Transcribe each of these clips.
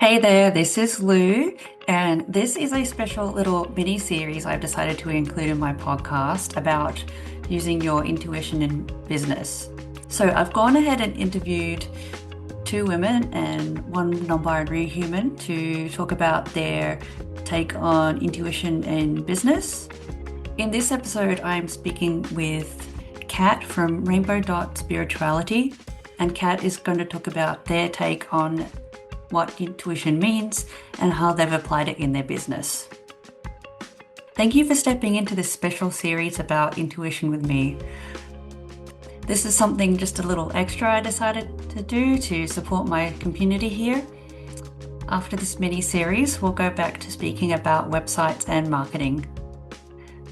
Hey there, this is Lou, and this is a special little mini series I've decided to include in my podcast about using your intuition in business. So, I've gone ahead and interviewed two women and one non binary human to talk about their take on intuition in business. In this episode, I'm speaking with Kat from Rainbow Dot Spirituality, and Kat is going to talk about their take on what intuition means and how they've applied it in their business. Thank you for stepping into this special series about intuition with me. This is something just a little extra I decided to do to support my community here. After this mini series, we'll go back to speaking about websites and marketing.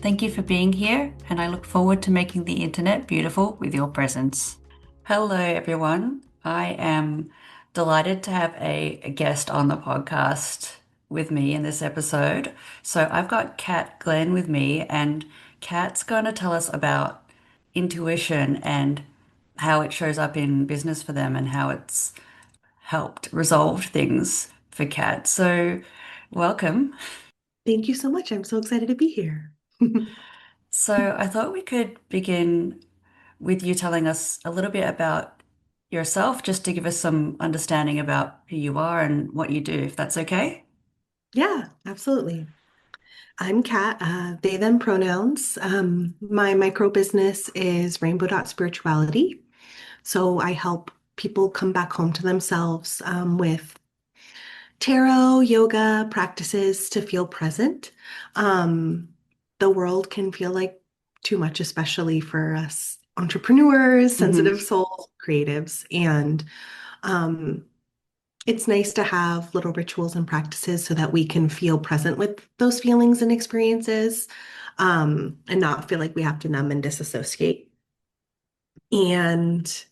Thank you for being here, and I look forward to making the internet beautiful with your presence. Hello, everyone. I am delighted to have a guest on the podcast with me in this episode. So I've got Kat Glenn with me, and Kat's going to tell us about intuition and how it shows up in business for them and how it's helped resolve things for Kat. So welcome. Thank you so much. I'm so excited to be here. So I thought we could begin with you telling us a little bit about yourself, just to give us some understanding about who you are and what you do, if that's okay. Yeah, absolutely. I'm Kat, they, them pronouns. My micro business is Rainbow Dot Spirituality. So I help people come back home to themselves with tarot, yoga practices to feel present. Um, the world can feel like too much, especially for us entrepreneurs, Hmm. sensitive souls, creatives. And um, it's nice to have little rituals and practices so that we can feel present with those feelings and experiences, and not feel like we have to numb and disassociate. And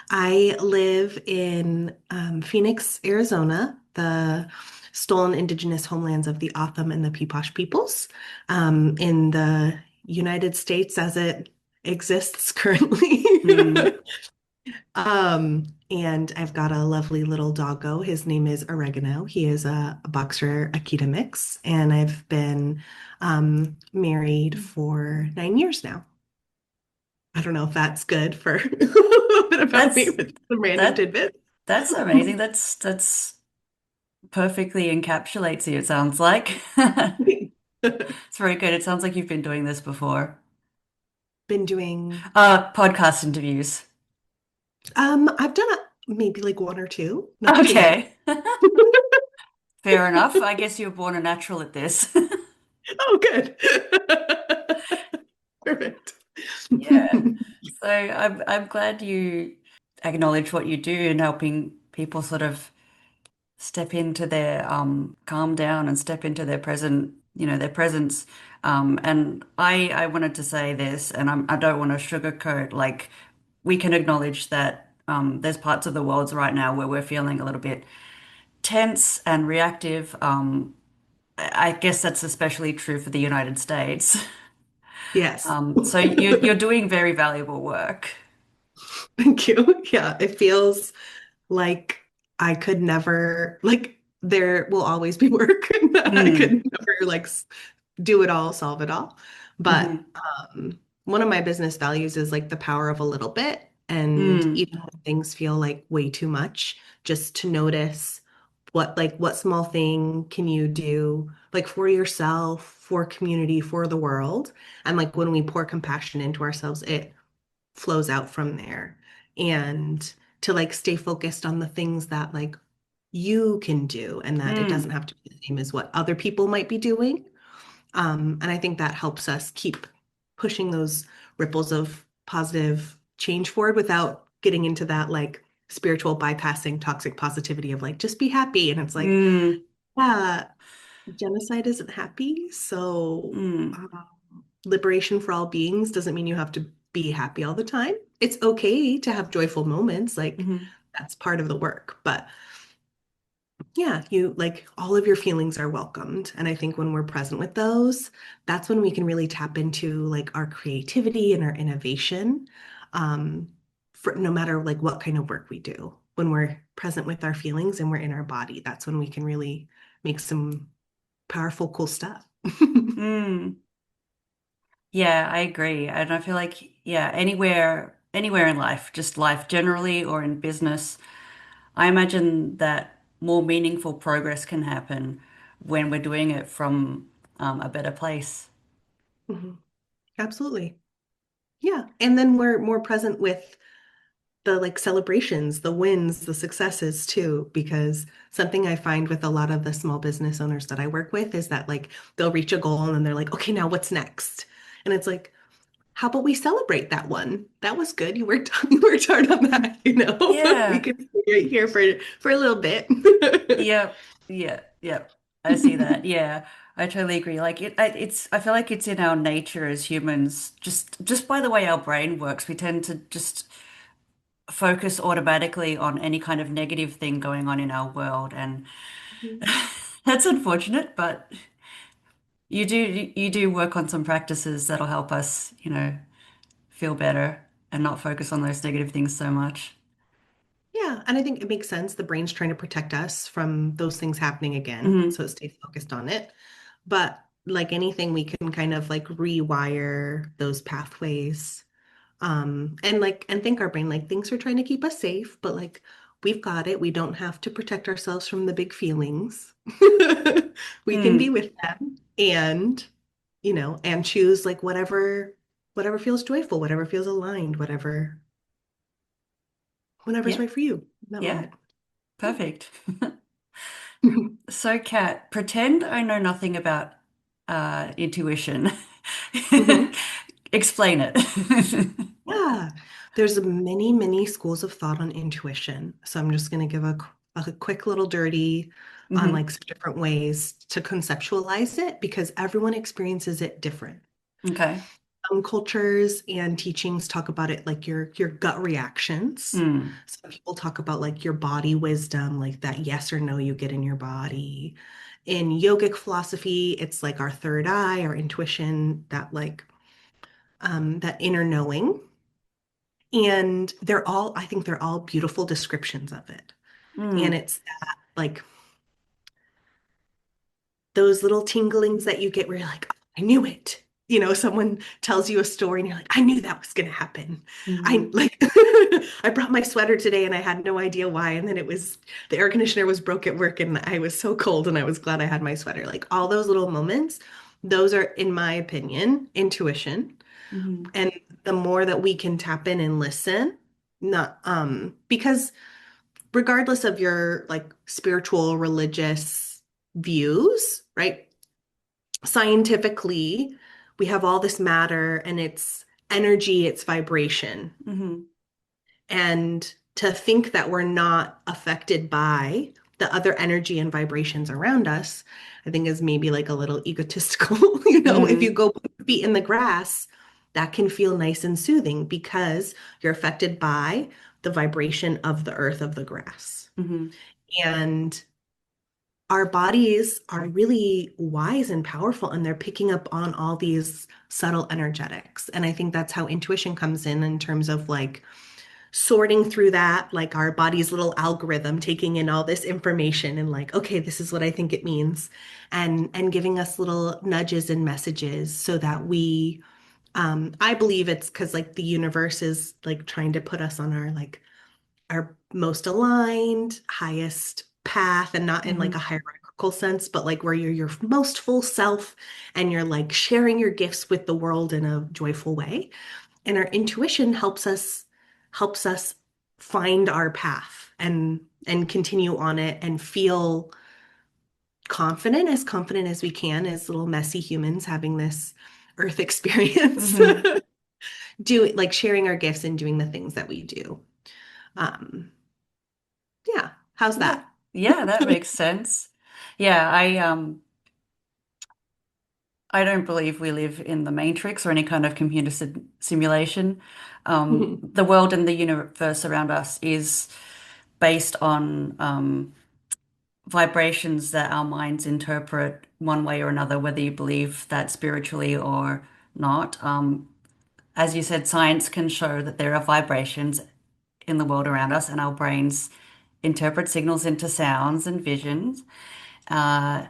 I live in Phoenix, Arizona, the stolen indigenous homelands of the Otham and the Peepash peoples, in the United States as it exists currently. Mm. And I've got a lovely little doggo. His name is Oregano. He is a boxer Akita mix, and I've been married for 9 years now. I don't know if that's good for a little bit about me That's with some random that tidbits. that's amazing. That's perfectly encapsulates you, it sounds like. It's very good. It sounds like you've been doing this before. Been doing, Podcast interviews. I've done maybe like one or two, not too many. Okay. Fair enough. I guess you were born a natural at this. Oh, good. Perfect. Yeah. So I'm glad you acknowledge what you do in helping people sort of step into their calm down and step into their present, their presence. And I wanted to say this, and I don't want to sugarcoat, like we can acknowledge that there's parts of the world right now where we're feeling a little bit tense and reactive. I guess that's especially true for the United States. Yes. So you're doing very valuable work. Thank you. Yeah, it feels like I could never, like, there will always be work. I Mm, could never, like, do it all, solve it all. But hmm one of my business values is like the power of a little bit. And mm, even when things feel like way too much, just to notice what small thing can you do, like for yourself, for community, for the world. And like when we pour compassion into ourselves, it flows out from there. And to like stay focused on the things that like you can do and that it doesn't mm, have to be the same as what other people might be doing. And I think that helps us keep pushing those ripples of positive change forward without getting into that like spiritual bypassing toxic positivity of like just be happy. And it's like, mm, yeah, genocide isn't happy. So mm, liberation for all beings doesn't mean you have to be happy all the time. It's okay to have joyful moments, like mhm. that's part of the work. But yeah, you like all of your feelings are welcomed. And I think when we're present with those, that's when we can really tap into like our creativity and our innovation, for no matter like what kind of work we do. when we're present with our feelings and we're in our body. That's when we can really make some powerful, cool stuff. Mm. Yeah, I agree. And I feel like, yeah, anywhere in life, just life generally or in business, I imagine that more meaningful progress can happen when we're doing it from a better place. Mhm. Absolutely. Yeah. And then we're more present with the like celebrations, the wins, the successes too, because something I find with a lot of the small business owners that I work with is that like they'll reach a goal and then they're like, okay, now what's next? And it's like, how about we celebrate that one? That was good. You worked you worked hard on that, you know? We Yeah. could stay right here for a little bit. Yep. Yeah. Yep. I see that. Yeah. I totally agree. Like I feel like it's in our nature as humans, just by the way our brain works, we tend to just focus automatically on any kind of negative thing going on in our world. And that's unfortunate, but you do work on some practices that'll help us, feel better and not focus on those negative things so much. Yeah, and I think it makes sense. The brain's trying to protect us from those things happening again, Hmm. so it stays focused on it. But like anything, we can kind of like rewire those pathways. And think our brain, like things are trying to keep us safe, but like we've got it. We don't have to protect ourselves from the big feelings. We can be Mm. with them and, and choose like whatever feels joyful, whatever feels aligned, whatever's Yeah. right for you in that Yeah. moment. Yeah. Perfect. So, Kat, pretend I know nothing about intuition. Mhm. Explain it. Yeah, there's many, many schools of thought on intuition. So I'm just going to give a quick little dirty on Hmm. like some different ways to conceptualize it because everyone experiences it different. Okay. Some cultures and teachings talk about it like your gut reactions. Mm. Some people talk about like your body wisdom, like that yes or no you get in your body. In yogic philosophy, it's like our third eye, our intuition, that inner knowing. And I think they're all beautiful descriptions of it. And Mm. it's that, like those little tinglings that you get where you're like, oh, I knew it. Someone tells you a story and you're like, I knew that was going to happen. I Hmm. like, I brought my sweater today and I had no idea why. And then the air conditioner was broke at work and I was so cold and I was glad I had my sweater. Like all those little moments, those are, in my opinion, intuition. Hmm. And the more that we can tap in and listen, not because regardless of your like spiritual religious views, right? Scientifically, we have all this matter and it's energy, it's vibration. Hmm. And to think that we're not affected by the other energy and vibrations around us, I think is maybe like a little egotistical. If you Mm. go put your feet in the grass, that can feel nice and soothing because you're affected by the vibration of the earth of the grass. Hmm. And our bodies are really wise and powerful, and they're picking up on all these subtle energetics. And I think that's how intuition comes in terms of like sorting through that, like our body's little algorithm, taking in all this information and like, okay, this is what I think it means, and giving us little nudges and messages so that I believe it's because like the universe is like trying to put us on our most aligned, highest path, and not in like a Hmm. hierarchical sense, but like where you're your most full self and you're like sharing your gifts with the world in a joyful way. And our intuition helps us find our path and continue on it and feel confident as we can as little messy humans having this earth experience. Hmm. Do like sharing our gifts and doing the things that we do. Um, yeah, how's Yeah. that? Yeah, that makes sense. Yeah, I don't believe we live in the Matrix or any kind of computer simulation. Mhm. The world and the universe around us is based on vibrations that our minds interpret one way or another, whether you believe that spiritually or not. As you said, science can show that there are vibrations, in the world around us, and our brains interpret signals into sounds and visions. Uh,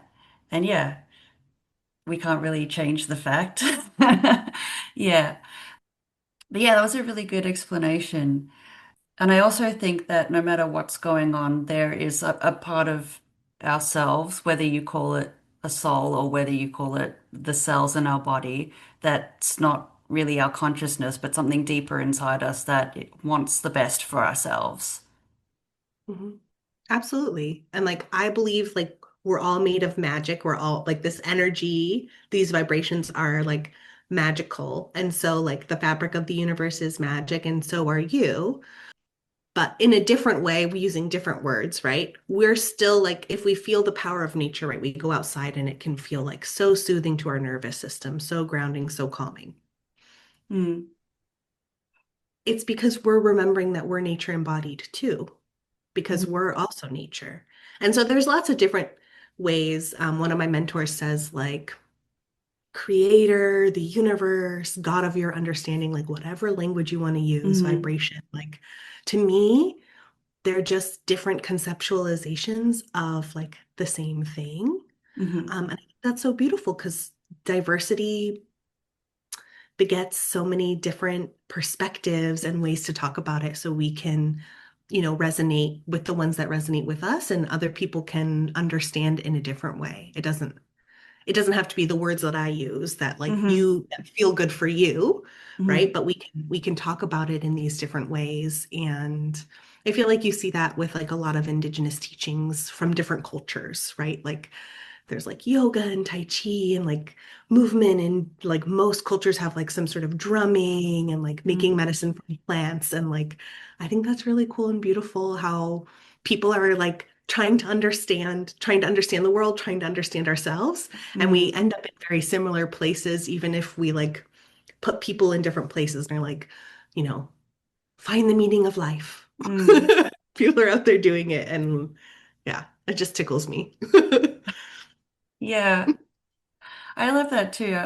and yeah, we can't really change the fact. Yeah. But yeah, that was a really good explanation. And I also think that no matter what's going on, there is a part of ourselves, whether you call it a soul or whether you call it the cells in our body, that's not really our consciousness, but something deeper inside us that wants the best for ourselves. Mhm. Absolutely. And like I believe like we're all made of magic. We're all like this energy, these vibrations are like magical. And so like the fabric of the universe is magic and so are you. But in a different way, we're using different words, right? We're still like if we feel the power of nature, right? We go outside and it can feel like so soothing to our nervous system, so grounding, so calming. Mm, It's because we're remembering that we're nature embodied too, because mhm, we're also nature. And so there's lots of different ways. One of my mentors says, like, creator, the universe, God of your understanding, like whatever language you want to use, mhm, vibration. Like, to me, they're just different conceptualizations of like the same thing. mhm, And I think that's so beautiful because diversity begets so many different perspectives and ways to talk about it so we can, resonate with the ones that resonate with us and other people can understand in a different way. It doesn't have to be the words that I use that like mhm, you that feel good for you, right? mhm, But we can talk about it in these different ways. And I feel like you see that with like a lot of indigenous teachings from different cultures, right? Like there's like yoga and tai chi and like movement and like most cultures have like some sort of drumming and like making mhm, medicine from plants and like I think that's really cool and beautiful how people are like trying to understand the world, trying to understand ourselves, and we mhm, end up in very similar places even if we like put people in different places and they're like, you know, find the meaning of life. mhm. People are out there doing it and yeah, it just tickles me. Yeah, I love that too.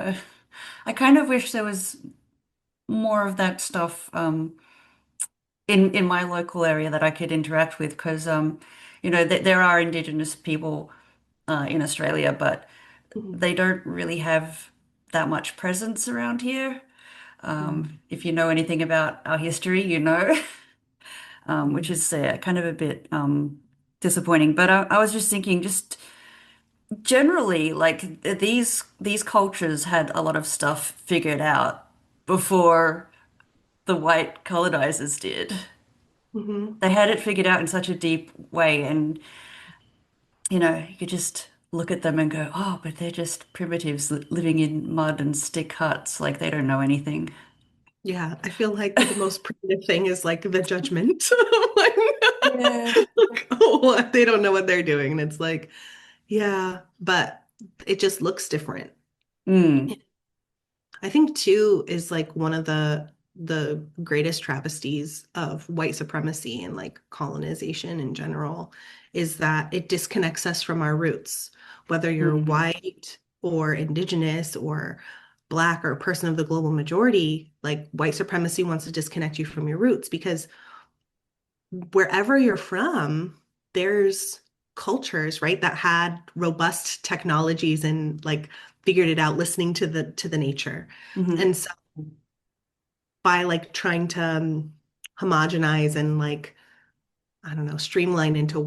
I kind of wish there was more of that stuff in my local area that I could interact with because th there are Indigenous people in Australia, but Mhm. they don't really have that much presence around here. Mhm. If you know anything about our history, you know, which Mhm. is kind of a bit disappointing. But I was just thinking, just generally, like these cultures had a lot of stuff figured out before the white colonizers did. Mhm. They had it figured out in such a deep way, and you could just look at them and go, "Oh, but they're just primitives living in mud and stick huts, like they don't know anything." Yeah, I feel like the most primitive thing is like the judgment. Like, Yeah. like, oh, they don't know what they're doing. And it's like, yeah, but it just looks different. Mm, I think too is like one of the greatest travesties of white supremacy and like colonization in general is that it disconnects us from our roots. Whether you're mm, white or indigenous or black or a person of the global majority, like white supremacy wants to disconnect you from your roots because wherever you're from, there's cultures, right, that had robust technologies and like figured it out listening to the nature. mhm, And so by like trying to homogenize and like I don't know, streamline into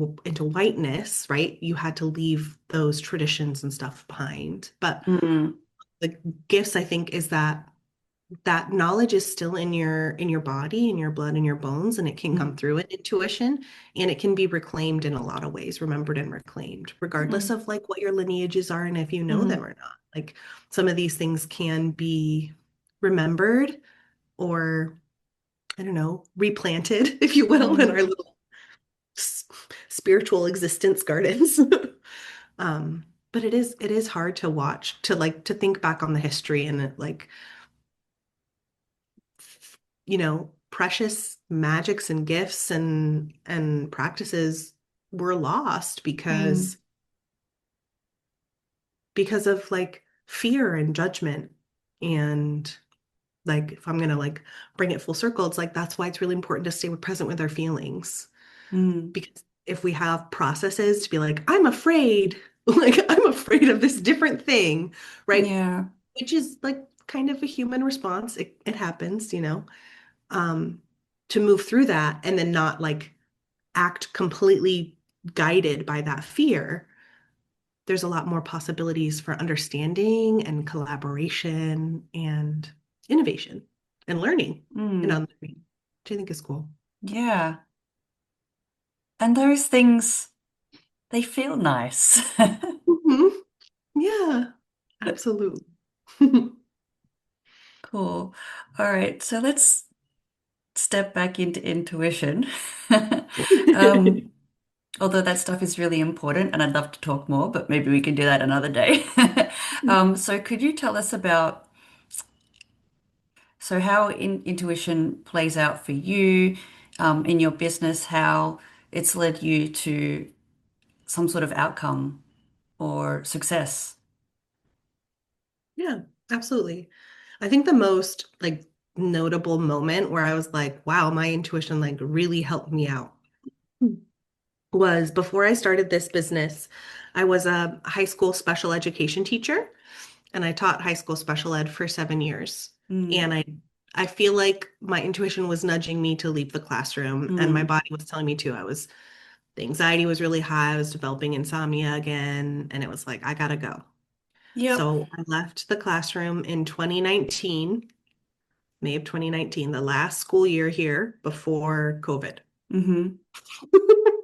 whiteness, right? You had to leave those traditions and stuff behind. But mm, the gifts, I think, is that knowledge is still in your body, in your blood, in your bones, and it can come mm, through in intuition, and it can be reclaimed in a lot of ways, remembered and reclaimed, regardless mm, of like what your lineages are and if you know them mm, or not. Like some of these things can be remembered or I don't know, replanted, if you will, in mm, our little s- spiritual existence gardens. But it is hard to watch, to like to think back on the history and like precious magics and gifts and practices were lost mm, because of like fear and judgment and like if I'm gonna like bring it full circle, it's like that's why it's really important to stay present with our feelings. Mm. Because if we have processes to be like, I'm afraid, like I'm afraid of this different thing, right? Yeah. Which is like kind of a human response. It happens, um, to move through that and then not like act completely guided by that fear. There's a lot more possibilities for understanding and collaboration and innovation and learning and Mm. unlearning, which I think is cool. Yeah. And those things, they feel nice. Mhm. Yeah, absolutely. Cool. All right. So let's step back into intuition. Um, although that stuff is really important and I'd love to talk more, but maybe we can do that another day. So could you tell us about how intuition plays out for you in your business, how it's led you to some sort of outcome or success? Yeah, absolutely. I think the most like notable moment where I was like, wow, my intuition like really helped me out was before I started this business. I was a high school special education teacher and I taught high school special ed for 7 years. Mm, And I feel like my intuition was nudging me to leave the classroom and my mm. body was telling me to. The anxiety was really high. I was developing insomnia again, and it was like, I gotta go. Yep. So I left the classroom in 2019, May of 2019, the last school year here before COVID, Hmm.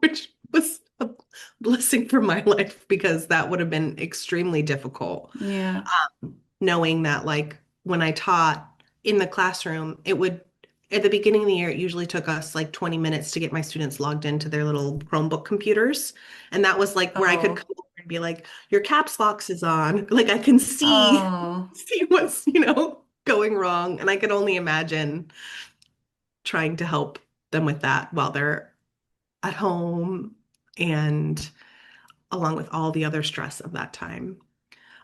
which was a blessing for my life because that would have been extremely difficult. Yeah. Knowing that, like, when I taught in the classroom, at the beginning of the year, it usually took us like 20 minutes to get my students logged into their little Chromebook computers. And that was like where I could Oh. come over and be like, your caps locks is on. Like, I can see, Oh. see what's, going wrong. And I could only imagine trying to help them with that while they're at home and along with all the other stress of that time.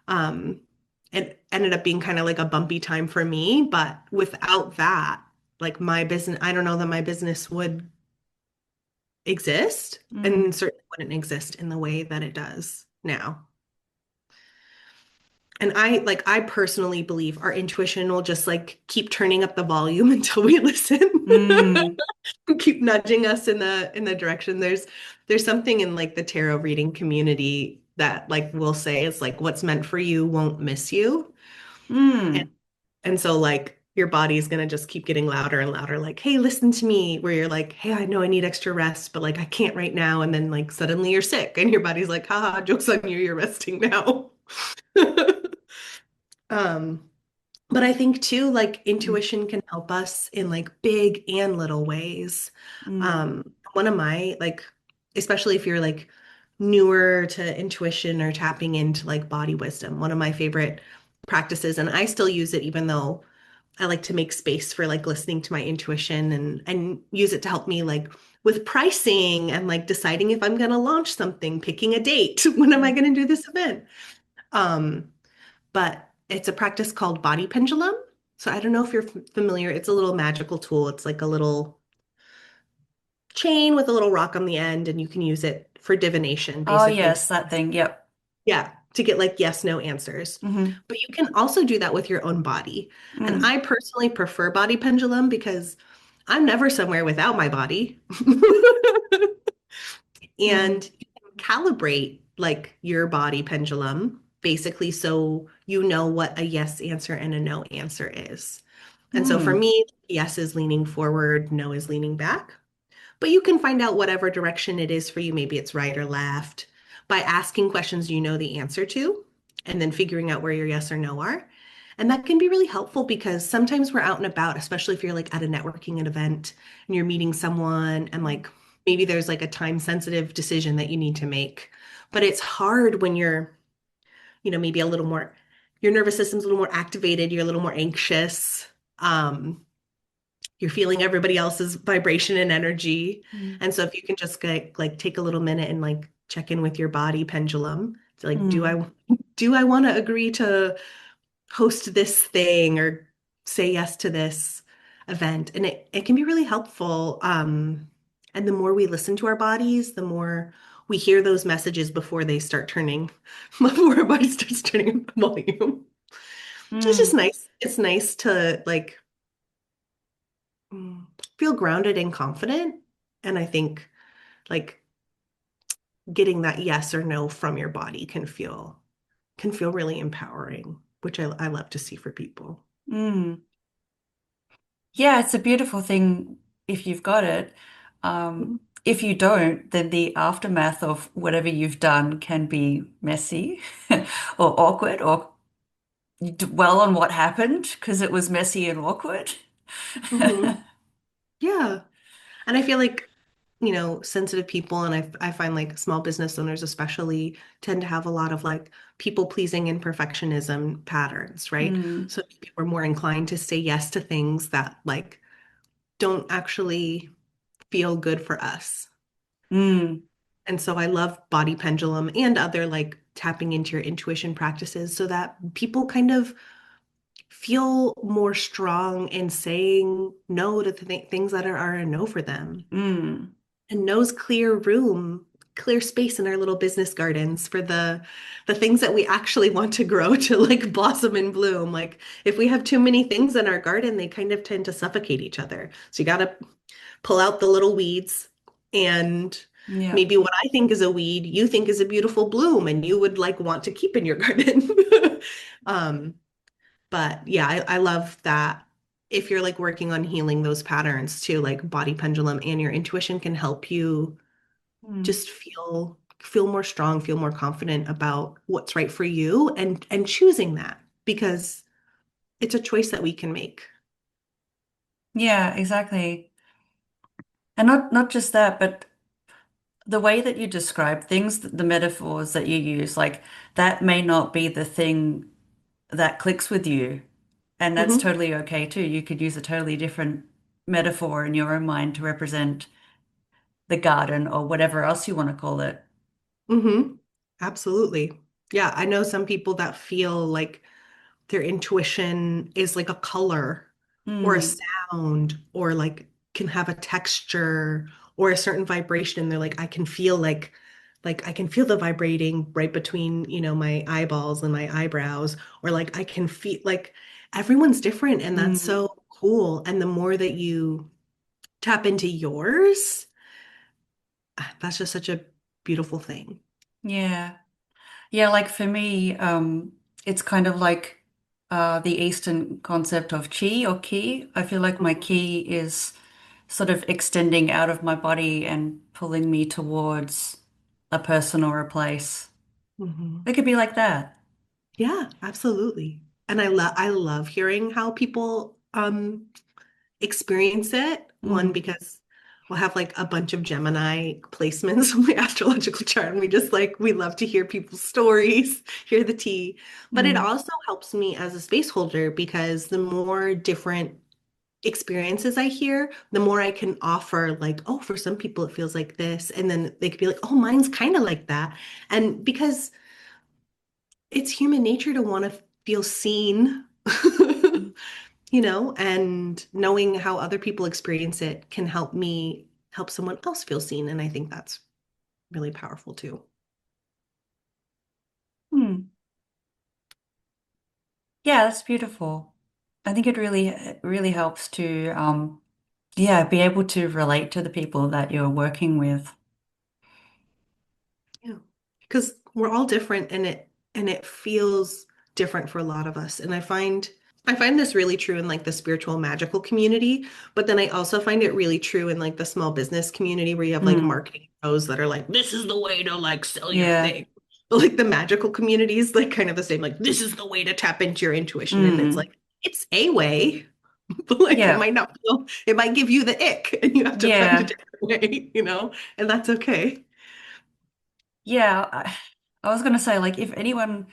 Um, it ended up being kind of like a bumpy time for me, but without that, like my business, I don't know that my business would exist Mm. and certainly wouldn't exist in the way that it does now. And I personally believe our intuition will just like keep turning up the volume until we listen. Mm. Keep nudging us in the direction. There's something in like the tarot reading community that like will say it's like what's meant for you won't miss you. And, Mm. and so like your body is gonna just keep getting louder and louder, like, hey, listen to me, where you're like, hey, I know I need extra rest, but like I can't right now. And then like suddenly you're sick and your body's like, haha, joke's on you, you're resting now. Um, but I think too, like Mm. intuition can help us in like big and little ways. Mm. One of my like, especially if you're like newer to intuition or tapping into like body wisdom, one of my favorite practices, and I still use it even though I like to make space for like listening to my intuition and use it to help me like with pricing and like deciding if I'm going to launch something, picking a date, when am I Mm. going to do this event? Um, but it's a practice called body pendulum. So I don't know if you're familiar. It's a little magical tool. It's like a little chain with a little rock on the end, and you can use it for divination, Oh, basically. yes, that thing. Yep. Yeah, to get like yes, no answers. Hmm. But you can also do that with your own body. And Mm. I personally prefer body pendulum because I'm never somewhere without my body. Mm. And you can calibrate like your body pendulum basically so you know what a yes answer and a no answer is. And so for Mm. me, yes is leaning forward, no is leaning back. But you can find out whatever direction it is for you. Maybe it's right or left by asking questions you know the answer to and then figuring out where your yes or no are. And that can be really helpful because sometimes we're out and about, especially if you're like at a networking event and you're meeting someone and like maybe there's like a time sensitive decision that you need to make. But it's hard when you're, maybe a little more, your nervous system's a little more activated, you're a little more anxious. Um, you're feeling everybody else's vibration and energy. Mm. And so if you can just like take a little minute and like check in with your body pendulum, it's like, do Mm. I want to agree to host this thing or say yes to this event. And it can be really helpful. And the more we listen to our bodies, the more we hear those messages before they start turning, before our body starts turning up the volume. It's just Mm, nice. It's nice to feel grounded and confident. And I think like getting that yes or no from your body can feel really empowering, which I love to see for people. mm. Yeah, it's a beautiful thing if you've got it. Mhm. If you don't, then the aftermath of whatever you've done can be messy or awkward or you dwell on what happened because it was messy and awkward. Mhm. Yeah. And I feel like, sensitive people, and I find like small business owners especially tend to have a lot of like people pleasing and perfectionism patterns, right? Mm, So we're more inclined to say yes to things that like don't actually feel good for us. mm, And so I love body pendulum and other like tapping into your intuition practices so that people kind of feel more strong in saying no to things that are a no for them. mm, And no's clear room, clear space in our little business gardens for the things that we actually want to grow to like blossom and bloom. Like if we have too many things in our garden, they kind of tend to suffocate each other. So you got to pull out the little weeds and yeah. maybe what I think is a weed, you think is a beautiful bloom and you would like want to keep in your garden. Um, but yeah, I love that if you're like working on healing those patterns too, like body pendulum and your intuition can help you Mm, just feel more strong, feel more confident about what's right for you and choosing that because it's a choice that we can make. yeah, exactly. And not just that, but the way that you describe things, the metaphors that you use, like that may not be the thing that clicks with you. And that's Hmm. totally okay too. You could use a totally different metaphor in your own mind to represent the garden or whatever else you want to call it. Hmm. Absolutely. Yeah, I know some people that feel like their intuition is like a color or a Mm, sound or like can have a texture or a certain vibration. They're like, I can feel like I can feel the vibrating right between, my eyeballs and my eyebrows, or like I can feel like everyone's different and that's mm, so cool. And the more that you tap into yours, that's just such a beautiful thing. yeah. Yeah, like for me, it's kind of like the Eastern concept of chi or ki. I feel like my ki is sort of extending out of my body and pulling me towards a person or a place. Mhm. It could be like that. Yeah, absolutely. And I love hearing how people experience it. One, Mm, because we'll have like a bunch of Gemini placements on my astrological chart, and we love to hear people's stories, hear the tea. But it mm, also helps me as a space holder because the more different experiences I hear, the more I can offer, like, oh, for some people it feels like this. And then they could be like, oh, mine's kind of like that. And because it's human nature to want to feel seen, and knowing how other people experience it can help me help someone else feel seen. And I think that's really powerful too. mm. Yeah, that's beautiful. I think it really helps to yeah, be able to relate to the people that you're working with. Yeah. Because we're all different and it feels different for a lot of us. And I find this really true in like the spiritual magical community, but then I also find it really true in like the small business community where you have like Mm, marketing pros that are like, this is the way to like sell your yeah. thing. But like the magical community is like kind of the same, like this is the way to tap into your intuition. And it's Mm, like, it's a way, but like yeah. it might give you the ick and you have to find a Yeah. different way, and that's okay. Yeah. I was going to say, like, if anyone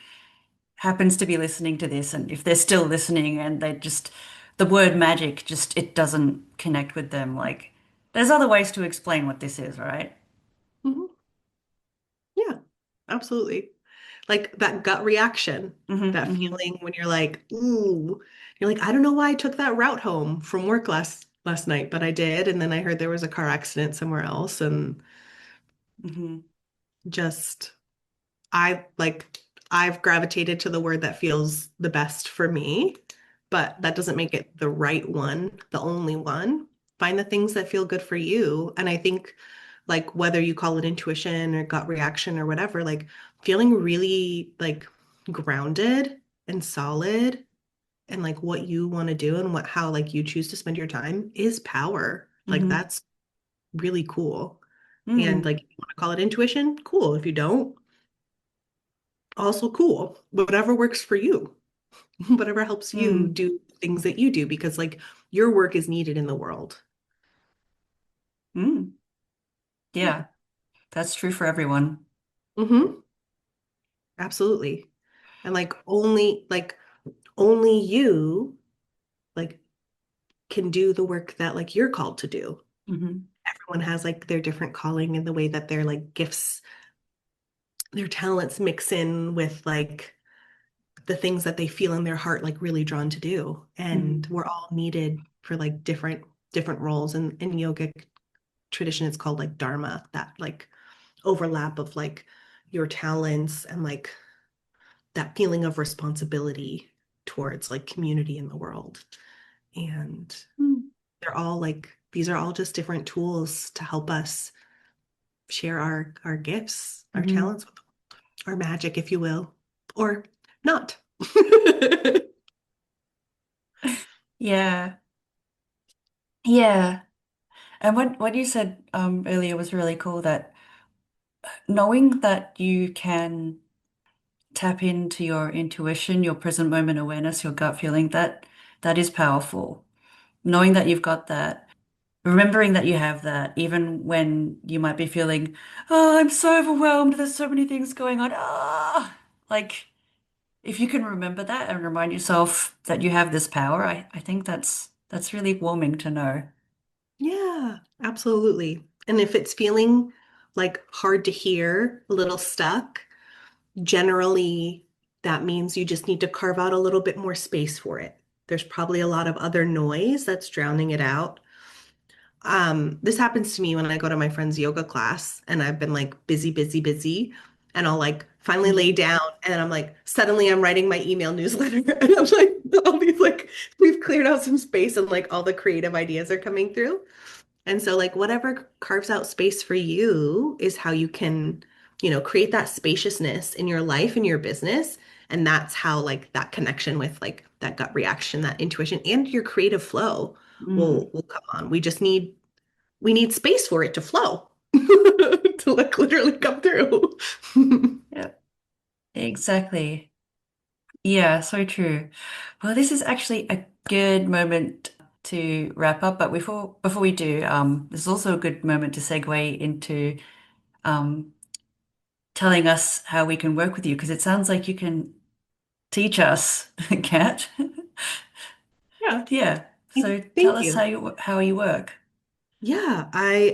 happens to be listening to this and if they're still listening and they just, the word magic just, it doesn't connect with them, like, there's other ways to explain what this is, right? Mhm. Yeah, absolutely. like that gut reaction, Hmm. that Hmm. feeling when you're like, ooh, you're like, I don't know why I took that route home from work last night, but I did. And then I heard there was a car accident somewhere else, and Hmm. just I like I've gravitated to the word that feels the best for me, but that doesn't make it the right one, the only one. Find the things that feel good for you. And I think like whether you call it intuition or gut reaction or whatever, like feeling really like grounded and solid and like what you want to do and what how like you choose to spend your time is power. Like Hmm. that's really cool. And Mm. like you want to call it intuition, cool. If you don't, also cool. Whatever works for you, whatever helps you Mm. do things that you do, because like your work is needed in the world. Mm. Yeah. Yeah, that's true for everyone. Hmm. Absolutely. And like only you like can do the work that like you're called to do. Hmm. Everyone has like their different calling and the way that their like gifts, their talents mix in with like the things that they feel in their heart like really drawn to do. And Hmm. we're all needed for like different roles. And in yogic tradition, it's called like dharma, that like overlap of like your talents and like that feeling of responsibility towards like community in the world. And Mm. they're all like these are all just different tools to help us share our gifts, our Hmm. talents with our magic, if you will, or not. Yeah. Yeah. And what you said earlier was really cool, that knowing that you can tap into your intuition, your present moment awareness, your gut feeling, that is powerful. Knowing that you've got that, remembering that you have that, even when you might be feeling, oh, I'm so overwhelmed, there's so many things going on. Ah, like if you can remember that and remind yourself that you have this power, I think that's really warming to know. Yeah, absolutely. And if it's feeling like hard to hear, a little stuck, generally that means you just need to carve out a little bit more space for it. There's probably a lot of other noise that's drowning it out. This happens to me when I go to my friend's yoga class and I've been like busy, busy, busy, and I'll like finally lay Mm. down and I'm like, suddenly I'm writing my email newsletter and I'm like, all these like, we've cleared out some space and like all the creative ideas are coming through. And so, like, whatever carves out space for you is how you can, create that spaciousness in your life and your business. And that's how, like, that connection with like that gut reaction, that intuition, and your creative flow Mm. will come on. We need space for it to flow, to like literally come through. Yeah, exactly. Yeah, so true. Well, this is actually a good moment to wrap up, but before we do, this is also a good moment to segue into um, telling us how we can work with you, because it sounds like you can teach us, Kat. Yeah. Yeah. So tell Thank us you. how you work. Yeah, I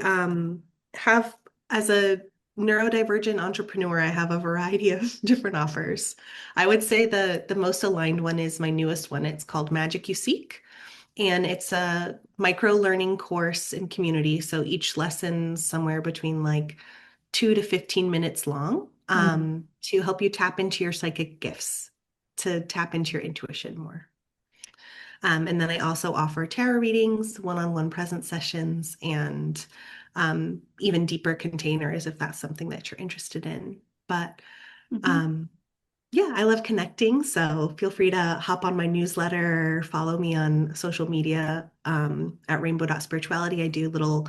have as a neurodivergent entrepreneur, I have a variety of different offers. I would say the most aligned one is my newest one. It's called Magic You Seek, and it's a micro learning course and community. So each lesson somewhere between like 2 to 15 minutes long, Mm. to help you tap into your psychic gifts, to tap into your intuition more. And then I also offer tarot readings, one-on-one present sessions, and even deeper containers if that's something that you're interested in. But Hmm. um, yeah, I love connecting. So feel free to hop on my newsletter, follow me on social media at rainbow.spirituality. I do little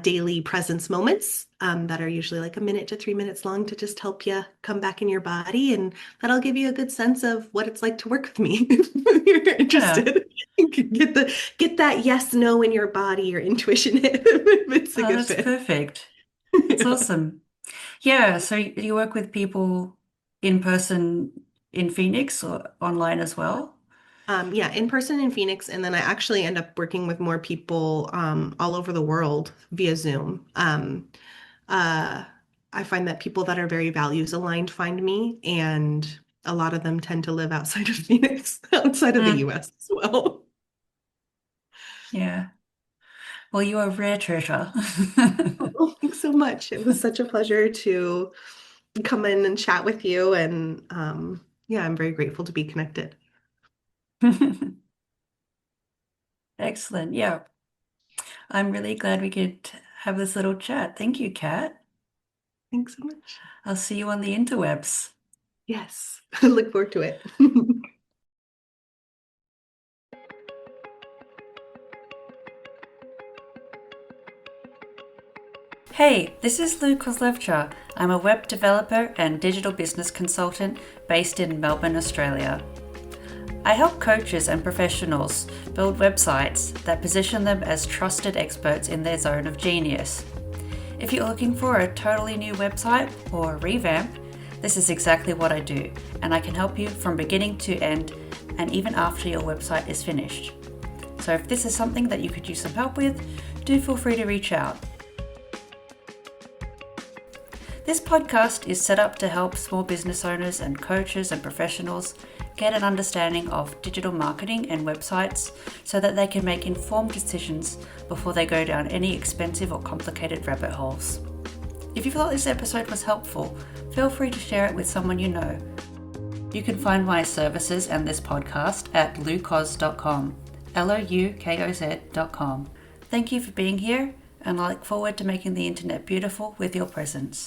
daily presence moments that are usually like a minute to 3 minutes long to just help you come back in your body. And that'll give you a good sense of what it's like to work with me if you're Yeah. interested. Get that yes, no in your body, your intuition if it's a Oh, good that's fit. perfect. That's awesome. Yeah, so you work with people in person in Phoenix or online as well? Yeah, in person in Phoenix, and then I actually end up working with more people all over the world via Zoom. Uh, I find that people that are very values aligned find me, and a lot of them tend to live outside of Phoenix, outside of the Mm, US as well. yeah. Well, you're a rare treasure. Oh, thanks so much. It was such a pleasure to come in and chat with you. And yeah, I'm very grateful to be connected. Excellent. Yeah. I'm really glad we could have this little chat. Thank you, Kat. Thanks so much. I'll see you on the interwebs. Yes, I look forward to it. Hey, this is Lou Kozlevcha. I'm a web developer and digital business consultant based in Melbourne, Australia. I help coaches and professionals build websites that position them as trusted experts in their zone of genius. If you're looking for a totally new website or a revamp, this is exactly what I do, and I can help you from beginning to end and even after your website is finished. So if this is something that you could use some help with, do feel free to reach out. This podcast is set up to help small business owners and coaches and professionals get an understanding of digital marketing and websites so that they can make informed decisions before they go down any expensive or complicated rabbit holes. If you thought this episode was helpful, feel free to share it with someone you know. You can find my services and this podcast at loukoz.com, loukoz.com. Thank you for being here, and I look forward to making the internet beautiful with your presence.